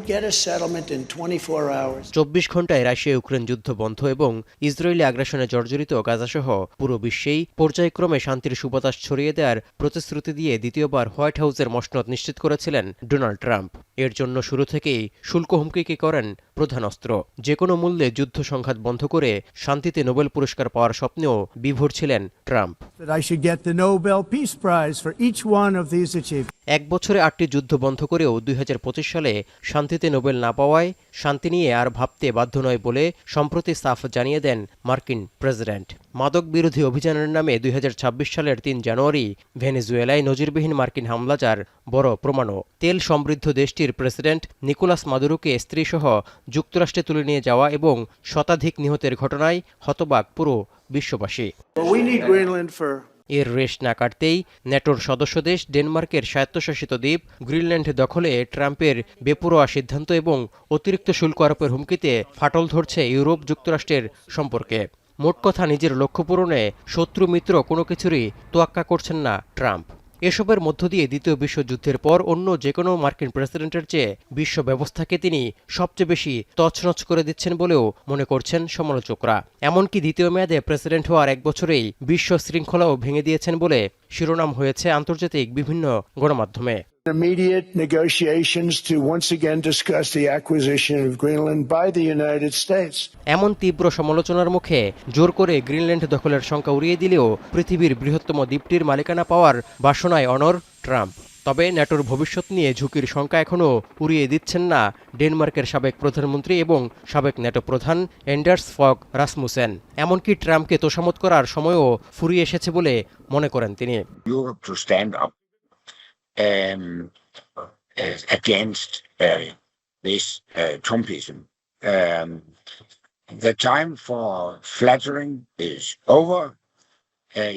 24 ঘণ্টায় Russia Ukraine যুদ্ধ বন্ধ এবং ইসরায়েলি আগ্রাসনে জর্জরিত গাজাসহ পুরো বিশ্বেই পর্যায়ক্রমে শান্তির সুবাতাস ছড়িয়ে দেওয়ার প্রতিশ্রুতি দিয়ে দ্বিতীয়বার হোয়াইট হাউসের মসনদ নিশ্চিত করেছিলেন ডোনাল্ড ট্রাম্প। এর জন্য শুরু থেকেই শুল্ক হুমকিকে করেন প্রধান অস্ত্র। যে কোনো মূল্যে যুদ্ধ সংঘাত বন্ধ করে শান্তিতে নোবেল পুরস্কার পাওয়ার স্বপ্নেও বিভোর ছিলেন ট্রাম্প। 1 বছরে 8টি যুদ্ধ বন্ধ করেও 2025 সালে শান্তিতে নোবেল না পাওয়ায় শান্তি নিয়ে আর ভাবতে বাধ্য নয় বলে সম্প্রতি সাফ জানিয়ে দেন মার্কিন প্রেসিডেন্ট। মাদক বিরোধী অভিযানের নামে 2026 সালের 3 জানুয়ারি ভেনেজুয়েলায় নজিরবিহীন মার্কিন হামলা যার বড় প্রমাণও। তেল সমৃদ্ধ দেশটির প্রেসিডেন্ট নিকোলাস মাদুরোকে স্ত্রীসহ যুক্তরাষ্ট্রে তুলে নিয়ে যাওয়া এবং শতাধিক নিহতের ঘটনায় হতবাক পুরো বিশ্ববাসী। এর রেশ না কাটতেই ন্যাটোর সদস্য দেশ ডেনমার্কের স্বায়ত্তশাসিত দ্বীপ গ্রিনল্যান্ড দখলে ট্রাম্পের বেপরোয়া সিদ্ধান্ত এবং অতিরিক্ত শুল্ক আরোপের হুমকিতে ফাটল ধরছে ইউরোপ যুক্তরাষ্ট্রের সম্পর্কে। মোট কথা, নিজের লক্ষ্য পূরণে শত্রু মিত্র কোনো কিছুরই তোয়াক্কা করছেন না ট্রাম্প। এসবের মধ্য দিয়ে দ্বিতীয় বিশ্বযুদ্ধের পর অন্য যে কোনো মার্কিন প্রেসিডেন্টের চেয়ে বিশ্ব ব্যবস্থাকে তিনি সবচেয়ে বেশি তছনছ করে দিচ্ছেন বলেও মনে করছেন সমালোচকরা। এমনকি দ্বিতীয় মেয়াদে প্রেসিডেন্ট হওয়ার 1 বছরেই বিশ্ব শৃঙ্খলাও ভেঙে দিয়েছেন বলে শিরোনাম হয়েছে আন্তর্জাতিক বিভিন্ন গণমাধ্যমে। Immediate negotiations to once again discuss the acquisition of Greenland by the United States. এমন তীব্র সমালোচনার মুখে জোর করে গ্রিনল্যান্ড দখলের সংখ্যা উড়িয়ে দিলেও পৃথিবীর বৃহত্তম দ্বীপটির মালিকানা পাওয়ার বাসনায় অনড় ট্রাম্প। তবে ন্যাটোর ভবিষ্যৎ নিয়ে ঝুঁকির সংখ্যা এখনও উড়িয়ে দিচ্ছেন না ডেনমার্কের সাবেক প্রধানমন্ত্রী এবং সাবেক ন্যাটো প্রধান এন্ডার্স ফগ রাসমুসেন। এমনকি ট্রাম্পকে তোষামত করার সময়ও ফুরিয়ে এসেছে বলে মনে করেন তিনি। Against this Trumpism. The time for flattering is over.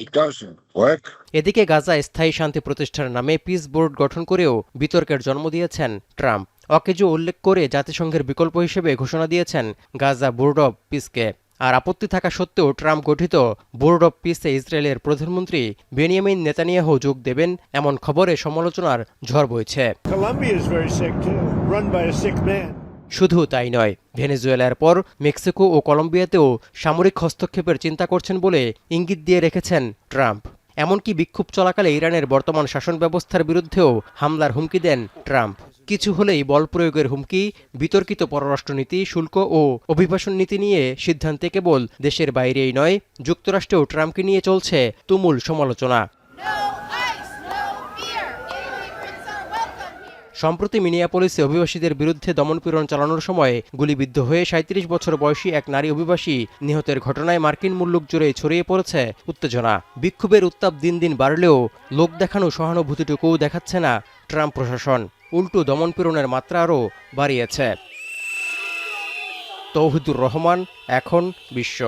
It doesn't work. এদিকে গাজায় স্থায়ী শান্তি প্রতিষ্ঠার নামে পিস বোর্ড গঠন করেও বিতর্কের জন্ম দিয়েছেন ট্রাম্প। অকেজো উল্লেখ করে জাতিসংঘের বিকল্প হিসেবে ঘোষণা দিয়েছেন গাজা বোর্ড অব পিসকে। আর আপত্তি থাকা সত্ত্বেও ট্রাম্প গঠিত বোর্ড অব পিসে ইসরায়েলের প্রধানমন্ত্রী বেনিয়ামিন নেতানিয়াহু যোগ দেবেন এমন খবরে সমালোচনার ঝড় বইছে। শুধু তাই নয়, ভেনেজুয়েলার পর মেক্সিকো ও কলম্বিয়াতেও সামরিক হস্তক্ষেপের চিন্তা করছেন বলে ইঙ্গিত দিয়ে রেখেছেন ট্রাম্প। এমনকি বিক্ষোভ চলাকালে ইরানের বর্তমান শাসন ব্যবস্থার বিরুদ্ধেও হামলার হুমকি দেন ট্রাম্প। কিছু হলেই বল প্রয়োগের হুমকি। বিতর্কিত পররাষ্ট্রনীতি, শুল্ক ও অভিবাসন নীতি নিয়ে সিদ্ধান্তে কেবল দেশের বাইরেই নয়, যুক্তরাষ্ট্রেও ট্রাম্পকে নিয়ে চলছে তুমুল সমালোচনা। সম্প্রতি মিনিয়াপলিসে অভিবাসীদের বিরুদ্ধে দমনপীড়ন চালানোর সময় গুলিবিদ্ধ হয়ে 37 বছর বয়সী এক নারী অভিবাসী নিহতের ঘটনায় মার্কিন মুলুক জুড়ে ছড়িয়ে পড়েছে উত্তেজনা। বিক্ষোভের উত্তাপ দিন দিন বাড়লেও লোক দেখানো সহানুভূতিটুকুও দেখাচ্ছে না ট্রাম্প প্রশাসন। উল্টো দমনপীড়নের মাত্রা আরও বাড়িয়েছে। তৌহিদুর রহমান, এখন বিশ্ব।